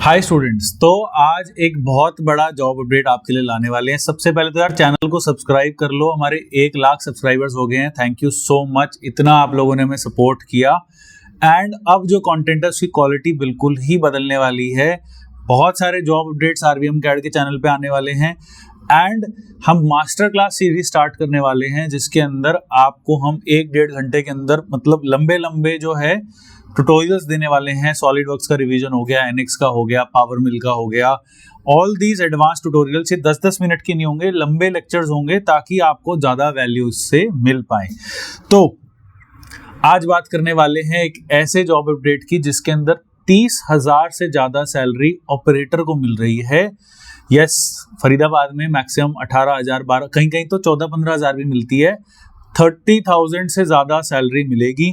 Hi students, तो आज एक बहुत बड़ा जॉब अपडेट आपके लिए लाने वाले हैं। सबसे पहले तो यार चैनल को सब्सक्राइब कर लो। हमारे 1 लाख सब्सक्राइबर्स हो गए हैं। थैंक यू सो मच, इतना आप लोगों ने हमें सपोर्ट किया। एंड अब जो कंटेंट है उसकी क्वालिटी बिल्कुल ही बदलने वाली है। बहुत सारे जॉब अपडेट्स आरवीएम कैड के चैनल पे आने वाले हैं एंड हम मास्टर क्लास सीरीज स्टार्ट करने वाले हैं, जिसके अंदर आपको हम 1-1.5 घंटे के अंदर मतलब लंबे लंबे जो है ट्यूटोरियल्स देने वाले हैं। सॉलिड वर्क्स का रिवीजन हो गया, एनएक्स का हो गया, पावर मिल का हो गया। ऑल दीज एडवांस ट्यूटोरियल्स ये 10-10 मिनट के नहीं होंगे, लंबे लेक्चर्स होंगे ताकि आपको ज्यादा वैल्यू इससे मिल पाए। तो आज बात करने वाले हैं एक ऐसे जॉब अपडेट की जिसके अंदर 30,000 से ज्यादा सैलरी ऑपरेटर को मिल रही है। यस, फरीदाबाद में मैक्सिमम 18,000, 12, कहीं कहीं तो 14-15 हजार भी मिलती है। 30,000 से ज्यादा सैलरी मिलेगी।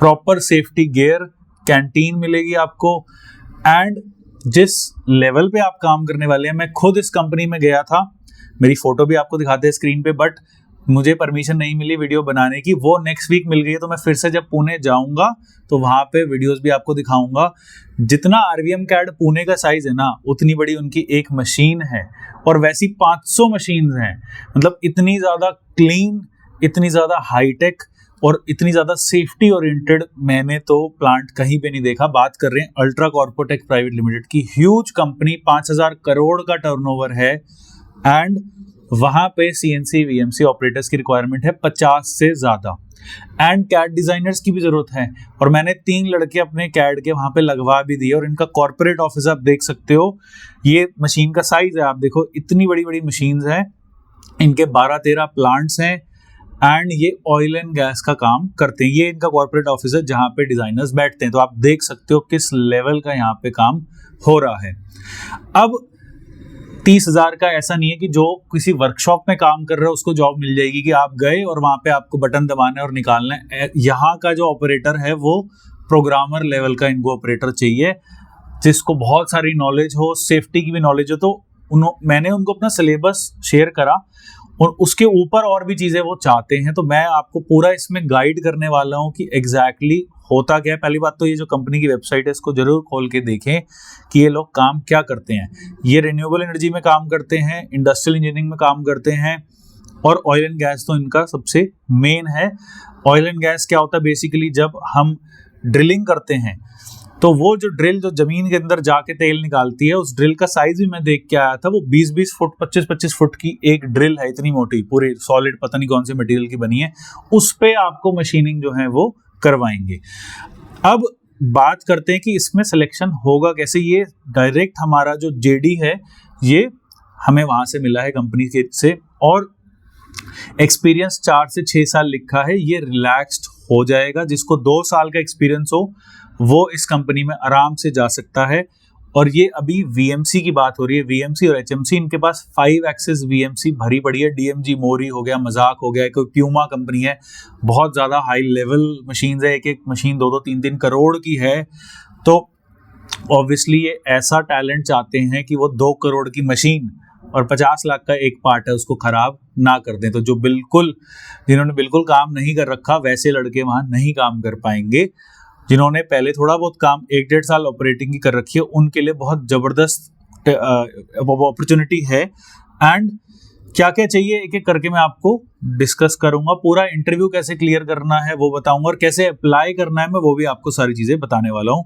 प्रॉपर सेफ्टी गियर, कैंटीन मिलेगी आपको। एंड जिस लेवल पे आप काम करने वाले हैं, मैं खुद इस कंपनी में गया था, मेरी फोटो भी आपको दिखाते हैं स्क्रीन पे, बट मुझे परमिशन नहीं मिली वीडियो बनाने की। वो नेक्स्ट वीक मिल गई है, तो मैं फिर से जब पुणे जाऊंगा तो वहां पे वीडियोस भी आपको दिखाऊंगा। जितना आरवीएम कैड पुणे का साइज है ना, उतनी बड़ी उनकी एक मशीन है और वैसी 500 मशीन हैं। मतलब इतनी ज्यादा क्लीन, इतनी ज्यादा हाईटेक और इतनी ज्यादा सेफ्टी ओरिएंटेड मैंने तो प्लांट कहीं पे नहीं देखा। बात कर रहे हैं अल्ट्रा कॉर्पोटेक प्राइवेट लिमिटेड की, ह्यूज कंपनी, 5,000 करोड़ का टर्नओवर है। एंड वहां पे सीएनसी वीएमसी ऑपरेटर्स की रिक्वायरमेंट है 50 से ज्यादा। एंड कैड डिजाइनर्स की भी जरूरत है और मैंने 3 लड़के अपने कैड के वहां पे लगवा भी दिए। और इनका कॉर्पोरेट ऑफिस आप देख सकते हो, ये मशीन का साइज है, आप देखो इतनी बड़ी बड़ी मशीन है। इनके 12-13 प्लांट्स हैं एंड ये ऑयल एंड गैस का काम करते हैं। ये इनका कॉर्पोरेट ऑफिस है जहां पे डिजाइनर्स बैठते हैं। तो आप देख सकते हो किस लेवल का यहाँ पे काम हो रहा है। अब 30,000 का ऐसा नहीं है कि जो किसी वर्कशॉप में काम कर रहा है उसको जॉब मिल जाएगी कि आप गए और वहां पे आपको बटन दबाना है और निकालना है। यहाँ का जो ऑपरेटर है वो प्रोग्रामर लेवल का इनको ऑपरेटर चाहिए, जिसको बहुत सारी नॉलेज हो, सेफ्टी की भी नॉलेज हो। तो मैंने उनको अपना सिलेबस शेयर करा और उसके ऊपर और भी चीजें वो चाहते हैं। तो मैं आपको पूरा इसमें गाइड करने वाला हूं कि एग्जैक्टली होता क्या है। पहली बात तो ये जो कंपनी की वेबसाइट है इसको जरूर खोल के देखें कि ये लोग काम क्या करते हैं। ये रिन्यूएबल एनर्जी में काम करते हैं, इंडस्ट्रियल इंजीनियरिंग में काम करते हैं और ऑयल एंड गैस तो इनका सबसे मेन है। ऑयल एंड गैस क्या होता है, बेसिकली जब हम ड्रिलिंग करते हैं तो वो जो ड्रिल जो जमीन के अंदर जाके तेल निकालती है, उस ड्रिल का साइज भी मैं देख के आया था। वो 20-20 फुट, 25-25 फुट की एक ड्रिल है, इतनी मोटी, पूरी सॉलिड, पता नहीं कौन से मटेरियल की बनी है। उस पे आपको मशीनिंग जो है वो करवाएंगे। अब बात करते हैं कि इसमें सिलेक्शन होगा कैसे। ये डायरेक्ट हमारा जो जेडी है ये हमें वहां से मिला है कंपनी के से, और एक्सपीरियंस 4 से 6 साल लिखा है। ये रिलैक्स्ड हो जाएगा। जिसको 2 साल का एक्सपीरियंस हो वो इस कंपनी में आराम से जा सकता है। और ये अभी वीएमसी की बात हो रही है, वीएमसी और एचएमसी, इनके पास 5 एक्सेस वीएमसी भरी पड़ी है। डीएमजी मोरी हो गया, मजाक हो गया, कोई प्यूमा कंपनी है, बहुत ज्यादा हाई लेवल मशीन है। एक एक मशीन 2-2, 3-3 करोड़ की है। तो ऑब्वियसली ये ऐसा टैलेंट चाहते हैं कि वो 2 करोड़ की मशीन और 50 लाख का एक पार्ट है उसको खराब ना कर दें। तो जिन्होंने बिल्कुल काम नहीं कर रखा, वैसे लड़के वहां नहीं काम कर पाएंगे। जिन्होंने पहले थोड़ा बहुत काम 1-1.5 साल ऑपरेटिंग की कर रखी है, उनके लिए बहुत जबरदस्त अपॉर्चुनिटी है। एंड क्या क्या चाहिए एक एक करके मैं आपको डिस्कस करूंगा। पूरा इंटरव्यू कैसे क्लियर करना है वो बताऊंगा, और कैसे अप्लाई करना है मैं वो भी आपको सारी चीजें बताने वाला हूं।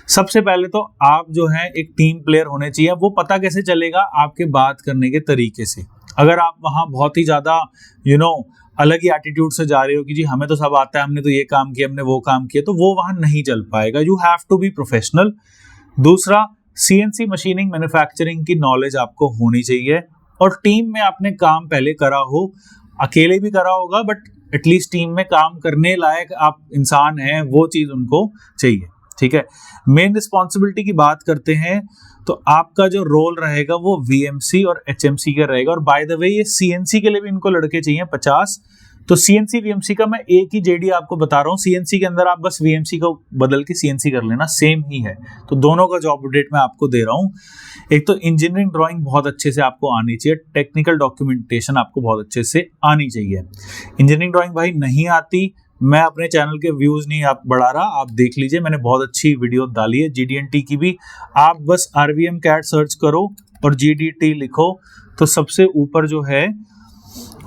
सबसे पहले तो आप जो है एक टीम प्लेयर होने चाहिए। वो पता कैसे चलेगा, आपके बात करने के तरीके से। अगर आप वहां बहुत ही ज्यादा अलग ही एटीट्यूड से जा रहे हो कि जी हमें तो सब आता है, हमने तो ये काम किया, हमने वो काम किया, तो वो वहां नहीं चल पाएगा। You have to be professional. दूसरा, सीएनसी मशीनिंग, मैन्युफैक्चरिंग की नॉलेज आपको होनी चाहिए और टीम में आपने काम पहले करा हो। अकेले भी करा होगा बट एटलीस्ट टीम में काम करने लायक आप इंसान हैं, वो चीज उनको चाहिए। ठीक है, मेन रिस्पॉन्सिबिलिटी की बात करते हैं तो आपका जो रोल रहेगा वो वीएमसी और एचएमसी का रहेगा। और बाय द वे ये सीएनसी के लिए भी इनको लड़के चाहिए 50। तो सीएनसी वीएमसी का मैं एक ही जेडी आपको बता रहा हूँ। सीएनसी के अंदर आप बस वीएमसी को बदल के सीएनसी कर लेना, सेम ही है। तो दोनों का जॉब अपडेट मैं आपको दे रहा हूँ। एक तो इंजीनियरिंग ड्राइंग बहुत अच्छे से आपको आनी चाहिए, टेक्निकल डॉक्यूमेंटेशन आपको बहुत अच्छे से आनी चाहिए। इंजीनियरिंग ड्राइंग भाई नहीं आती मैं अपने चैनल के व्यूज नहीं आप बढ़ा रहा, आप देख लीजिए, मैंने बहुत अच्छी वीडियो डाली है GD&T की भी। आप बस RVM CAT सर्च करो और GD&T लिखो तो सबसे ऊपर जो है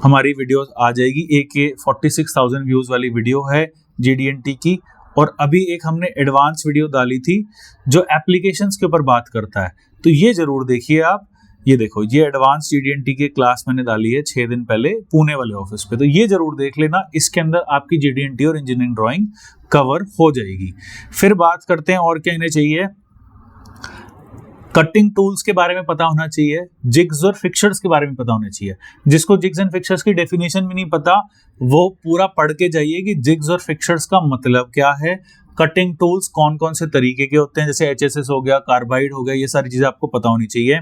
हमारी वीडियो आ जाएगी। एक 46,000 व्यूज वाली वीडियो है GD&T की। और अभी एक हमने एडवांस वीडियो डाली थी जो एप्लीकेशंस के ऊपर बात करता है, तो ये जरूर देखिए आप। ये देखो, ये एडवांस GD&T की क्लास मैंने डाली है 6 दिन पहले पुणे वाले ऑफिस पे, तो ये जरूर देख लेना। इसके अंदर आपकी GD&T और इंजीनियरिंग ड्राइंग कवर हो जाएगी। फिर बात करते हैं और क्या इन्हें चाहिए। कटिंग टूल्स के बारे में पता होना चाहिए, जिग्स और फिक्सर्स के बारे में पता होना चाहिए। जिसको जिग्स एंड फिक्सर्स की डेफिनेशन भी नहीं पता वो पूरा पढ़ के जाइए कि जिग्स और फिक्सर्स का मतलब क्या है। कटिंग टूल्स कौन कौन से तरीके के होते हैं, जैसे HSS हो गया, कार्बाइड हो गया, ये सारी चीजें आपको पता होनी चाहिए।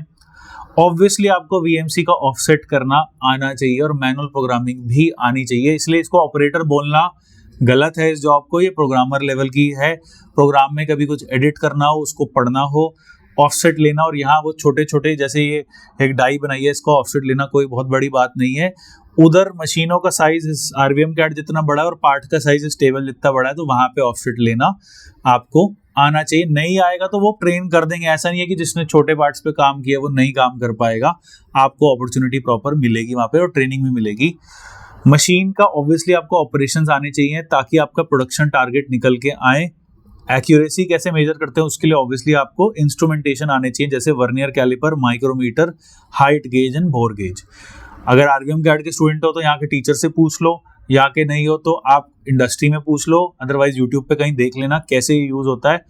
ऑब्वियसली आपको VMC का ऑफसेट करना आना चाहिए और मैनुअल प्रोग्रामिंग भी आनी चाहिए, इसलिए इसको ऑपरेटर बोलना गलत है। इस जॉब को ये प्रोग्रामर लेवल की है। प्रोग्राम में कभी कुछ एडिट करना हो, उसको पढ़ना हो, ऑफसेट लेना, और यहाँ वो छोटे छोटे जैसे ये एक डाई बनाई है, इसको ऑफसेट लेना कोई बहुत बड़ी बात नहीं है। उधर मशीनों का साइज इस RVM CAT जितना बड़ा है और पार्ट का साइज इस टेबल जितना बड़ा है, तो वहां पे ऑफसेट लेना आपको आना चाहिए। नहीं आएगा तो वो ट्रेन कर देंगे, ऐसा नहीं है कि जिसने छोटे पार्ट्स पे काम किया वो नहीं काम कर पाएगा। आपको अपॉर्चुनिटी प्रॉपर मिलेगी वहां पे और ट्रेनिंग भी मिलेगी। मशीन का ऑब्वियसली आपको ऑपरेशंस आने चाहिए ताकि आपका प्रोडक्शन टारगेट निकल के आए। एक्यूरेसी कैसे मेजर करते हैं उसके लिए ऑब्वियसली आपको इंस्ट्रूमेंटेशन आने चाहिए, जैसे vernier caliper, micrometer, height gauge and bore gauge. अगर RVM CAT के स्टूडेंट हो तो यहाँ के टीचर से पूछ लो, यहाँ के नहीं हो तो आप इंडस्ट्री में पूछ लो, अदरवाइज यूट्यूब पे कहीं देख लेना कैसे ये यूज होता है।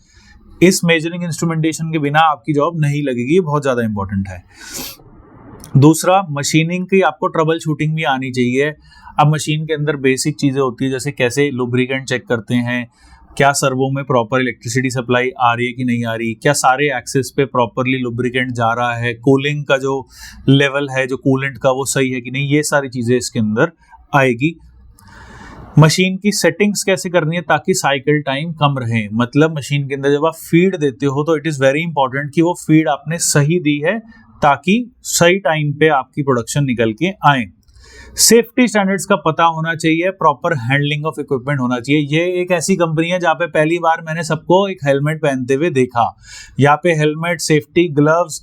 इस मेजरिंग इंस्ट्रूमेंटेशन के बिना आपकी जॉब नहीं लगेगी, ये बहुत ज्यादा इंपॉर्टेंट है। दूसरा, मशीनिंग की आपको ट्रबल शूटिंग भी आनी चाहिए। अब मशीन के अंदर बेसिक चीजें होती है, जैसे कैसे लुब्रिकेंट चेक करते हैं, क्या सर्वो में प्रॉपर इलेक्ट्रिसिटी सप्लाई आ रही है कि नहीं आ रही, क्या सारे एक्सेस पे प्रॉपरली लुब्रिकेंट जा रहा है, कूलिंग का जो लेवल है जो कूलेंट का वो सही है कि नहीं, ये सारी चीजें इसके अंदर आएगी। मशीन की सेटिंग्स कैसे करनी है ताकि साइकिल टाइम कम रहे, मतलब मशीन के अंदर जब आप फीड देते हो तो इट इज वेरी इंपॉर्टेंट कि वो फीड आपने सही दी है ताकि सही टाइम पे आपकी प्रोडक्शन निकल के आए। सेफ्टी स्टैंडर्ड्स का पता होना चाहिए, प्रॉपर हैंडलिंग ऑफ इक्विपमेंट होना चाहिए। ये एक ऐसी कंपनी है जहाँ पे पहली बार मैंने सबको एक हेलमेट पहनते हुए देखा। यहाँ पे हेलमेट, सेफ्टी ग्लव्स,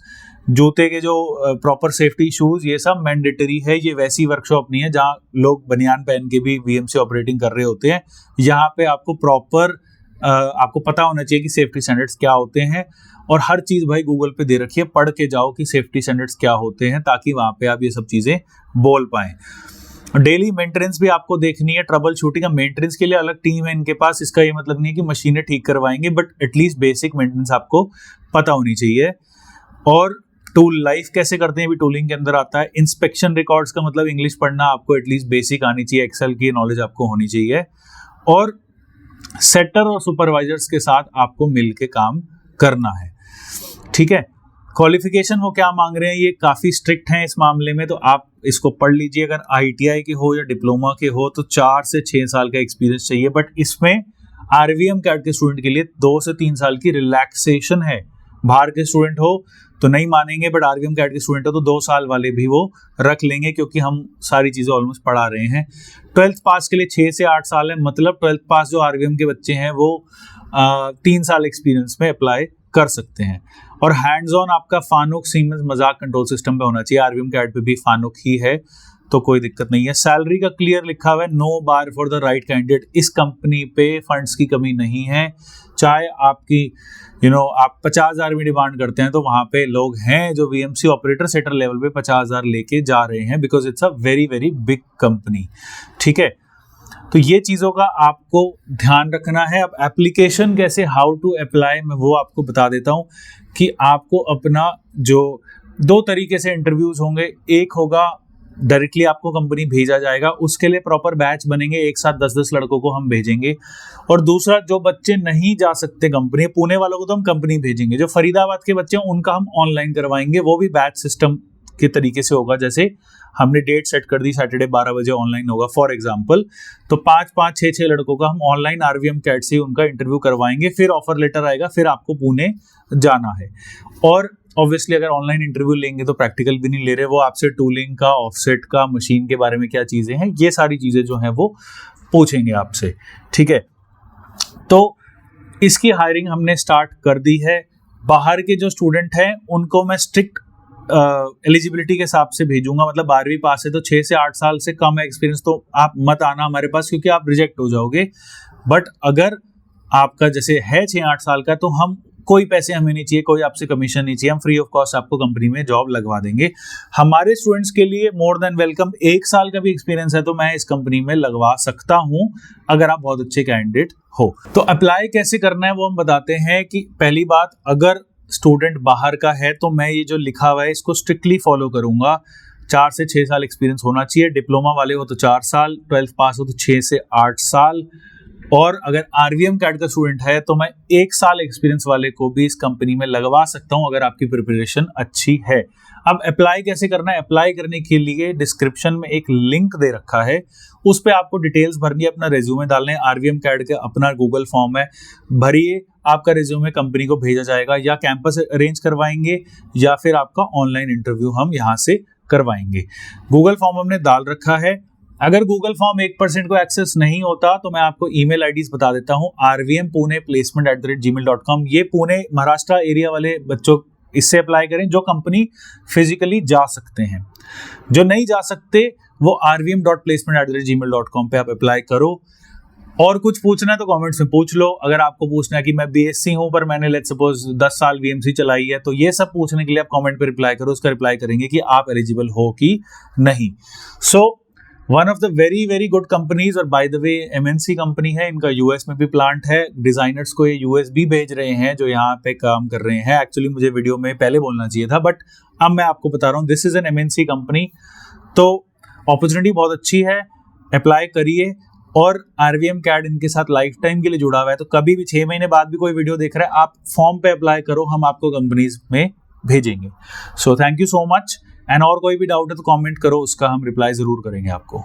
जूते के जो प्रॉपर सेफ्टी शूज, ये सब मैंडेटरी है। ये वैसी वर्कशॉप नहीं है जहाँ लोग बनियान पहन के भी VMC ऑपरेटिंग कर रहे होते हैं। यहाँ पे आपको प्रॉपर आपको पता होना चाहिए कि सेफ्टी स्टैंडर्ड्स क्या होते हैं, और हर चीज भाई गूगल पे दे रखी है, पढ़ के जाओ कि सेफ्टी स्टैंडर्ड्स क्या होते हैं ताकि वहां पे आप ये सब चीजें बोल पाएं। डेली मेंटेनेंस भी आपको देखनी है। ट्रबल शूटिंग का मेंटेनेंस के लिए अलग टीम है इनके पास। इसका ये मतलब नहीं है कि मशीनें ठीक करवाएंगे, बट एटलीस्ट बेसिक मेंटेनेंस आपको पता होनी चाहिए। और टूल लाइफ कैसे करते हैं भी टूलिंग के अंदर आता है। इंस्पेक्शन रिकॉर्ड्स का मतलब इंग्लिश पढ़ना आपको एटलीस्ट बेसिक आनी चाहिए, एक्सेल की नॉलेज आपको होनी चाहिए। और सेटर और सुपरवाइजर्स के साथ आपको मिलके काम करना है, ठीक है। क्वालिफिकेशन वो क्या मांग रहे हैं, ये काफी स्ट्रिक्ट हैं इस मामले में, तो आप इसको पढ़ लीजिए। अगर ITI के हो या डिप्लोमा के हो तो 4 से 6 साल का एक्सपीरियंस चाहिए, बट इसमें RVM CAT के स्टूडेंट के लिए 2 से 3 साल की रिलैक्सेशन है। बाहर के स्टूडेंट हो तो नहीं मानेंगे, बट RVM CAT के स्टूडेंट हो तो 2 साल वाले भी वो रख लेंगे, क्योंकि हम सारी चीजें ऑलमोस्ट पढ़ा रहे हैं। 12th पास के लिए 6 से 8 साल है, मतलब 12th पास जो RVM के बच्चे हैं वो 3 साल एक्सपीरियंस में अप्लाई कर सकते हैं। और हैंड्स ऑन आपका फानुक, सीमेंस, मजाक कंट्रोल सिस्टम पे होना चाहिए। RVM CAT पे भी फानुक ही है तो कोई दिक्कत नहीं है। सैलरी का क्लियर लिखा हुआ है, no bar for the right candidate. इस कंपनी पे फंड्स की कमी नहीं है, चाहे आपकी आप 50,000 में डिमांड करते हैं तो वहां पे लोग हैं जो VMC ऑपरेटर सेटर लेवल पे 50,000 लेके जा रहे हैं, because it's a very very big company, ठीक है। तो ये चीजों का आपको ध्यान रखना है। अब एप्लीकेशन कैसे, हाउ टू अप्लाई, मैं वो आपको बता देता हूं कि आपको अपना जो 2 तरीके से इंटरव्यूज होंगे। एक होगा डायरेक्टली आपको कंपनी भेजा जाएगा, उसके लिए प्रॉपर बैच बनेंगे, एक साथ 10-10 लड़कों को हम भेजेंगे। और दूसरा, जो बच्चे नहीं जा सकते कंपनी, पुणे वालों को तो हम कंपनी भेजेंगे, जो फरीदाबाद के बच्चे हैं उनका हम ऑनलाइन करवाएंगे, वो भी बैच सिस्टम के तरीके से होगा। जैसे हमने डेट सेट कर दी, सैटरडे 12 बजे ऑनलाइन होगा फॉर एग्जांपल, तो 5-5, 6-6 लड़कों का हम ऑनलाइन RVM CAT से उनका इंटरव्यू करवाएंगे, फिर ऑफर लेटर आएगा, फिर आपको पुणे जाना है। और ऑब्वियसली अगर ऑनलाइन इंटरव्यू लेंगे तो प्रैक्टिकल भी नहीं ले रहे, वो आपसे टूलिंग का, ऑफसेट का, मशीन के बारे में क्या चीजें हैं, ये सारी चीजें जो हैं वो पूछेंगे आपसे, ठीक है। तो इसकी हायरिंग हमने स्टार्ट कर दी है। बाहर के जो स्टूडेंट हैं उनको मैं स्ट्रिक्ट एलिजिबिलिटी के हिसाब से भेजूंगा, मतलब 12वीं पास है तो 6 से 8 साल से कम एक्सपीरियंस तो आप मत आना हमारे पास, क्योंकि आप रिजेक्ट हो जाओगे। बट अगर आपका जैसे है 6-8 साल का, तो हम कोई पैसे हमें नहीं चाहिए, कोई आपसे कमीशन नहीं चाहिए, हम फ्री ऑफ कॉस्ट आपको कंपनी में जॉब लगवा देंगे। हमारे स्टूडेंट्स के लिए मोर देन वेलकम, 1 साल का भी एक्सपीरियंस है तो मैं इस कंपनी में लगवा सकता हूं, अगर आप बहुत अच्छे कैंडिडेट हो। तो अप्लाई कैसे करना है वो हम बताते हैं। कि पहली बात, अगर स्टूडेंट बाहर का है तो मैं ये जो लिखा हुआ है इसको स्ट्रिक्टली फॉलो करूंगा। 4 से 6 साल एक्सपीरियंस होना चाहिए, डिप्लोमा वाले हो तो 4 साल, 12th पास हो तो 6 से 8 साल, और अगर आरवीएम कैट का स्टूडेंट है तो मैं 1 साल एक्सपीरियंस वाले को भी इस कंपनी में लगवा सकता हूं, अगर आपकी प्रिपरेशन अच्छी है। अब अप्लाई कैसे करना है? अप्लाई करने के लिए डिस्क्रिप्शन में एक लिंक दे रखा है, उस पर आपको डिटेल्स भरनी है, अपना रेज्यूमे डालने। आरवीएम कैट का अपना गूगल फॉर्म है, भरिए, आपका रेज्यूमे कंपनी को भेजा जाएगा, या कैंपस अरेंज करवाएंगे या फिर आपका ऑनलाइन इंटरव्यू हम यहाँ से करवाएंगे। गूगल फॉर्म हमने डाल रखा है। अगर गूगल फॉर्म 1% को एक्सेस नहीं होता तो मैं आपको ईमेल आईडीज बता देता हूं, rvmpuneplacement@gmail.com। ये पुणे महाराष्ट्र एरिया वाले बच्चों इससे अप्लाई करें जो कंपनी फिजिकली जा सकते हैं। जो नहीं जा सकते वो rvm.placement@gmail.com पे आप अप्लाई करो। और कुछ पूछना है तो कमेंट्स में पूछ लो। अगर आपको पूछना है कि मैं बीएससी हूं पर मैंने लेट्स सपोज 10 साल वीएमसी चलाई है, तो ये सब पूछने के लिए आप कमेंट पे रिप्लाई करो, उसका रिप्लाई करेंगे कि आप एलिजिबल हो कि नहीं। So one of the very very good companies, और by the way MNC company है, इनका यूएस में भी प्लांट है। डिजाइनर्स को ये यूएस भी भेज रहे हैं जो यहाँ पे काम कर रहे हैं। एक्चुअली मुझे वीडियो में पहले बोलना चाहिए था, बट अब मैं आपको बता रहा हूँ, this is an MNC company. तो अपॉर्चुनिटी बहुत अच्छी है, अप्लाई करिए। और आरवीएम कैड इनके साथ लाइफ टाइम के लिए जुड़ा हुआ है, तो कभी भी 6 महीने बाद भी कोई वीडियो देख रहा है, आप फॉर्म पे अप्लाई करो, हम आपको कंपनीज में भेजेंगे। So thank you so much. And और कोई भी डाउट है तो कमेंट करो, उसका हम रिप्लाई जरूर करेंगे आपको।